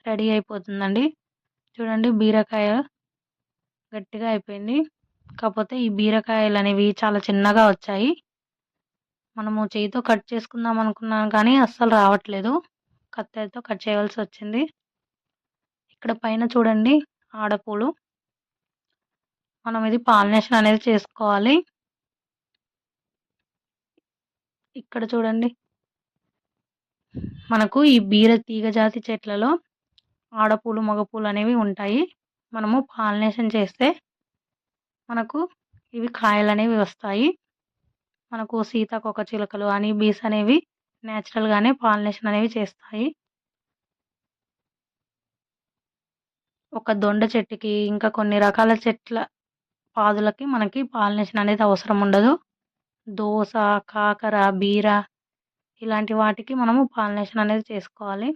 Ready అయిపోతుందండి. చూడండి బీరకాయ గట్టిగా అయిపోయింది. కాకపోతే ఈ బీరకాయలనేవి చాలా చిన్నగా వచ్చాయి. మనము చేయితో కట్ చేసుకుందాం అనుకున్నాను కానీ అస్సలు రావట్లేదు. కత్తెరతో కట్ చేయవలసొచ్చింది. ఇక్కడ పైన చూడండి ఆడపూలు. మనం ఇది పాలినేషన్ అనేది చేసుకోవాలి. ఇక్కడ చూడండి. మనకు ఈ బీర తీగ జాతి చెట్లలో ఆడపూలు, మగపూలు అనేవి ఉంటాయి. మనము పాలినేషన్ చేస్తే మనకు ఇవి కాయలనేవి వస్తాయి. మనకు సీతాకోకచిలుకలు, హనీ బీస్ అనేవి నేచురల్‌గానే పాలినేషన్ అనేవి చేస్తాయి. ఒక దొండ చెట్టుకి, ఇంకా కొన్ని రకాల చెట్ల పాదులకి మనకి పాలినేషన్ అనేది అవసరం ఉండదు. దోస, కాకర, బీర ఇలాంటి వాటికి మనము పాలినేషన్ అనేది చేసుకోవాలి.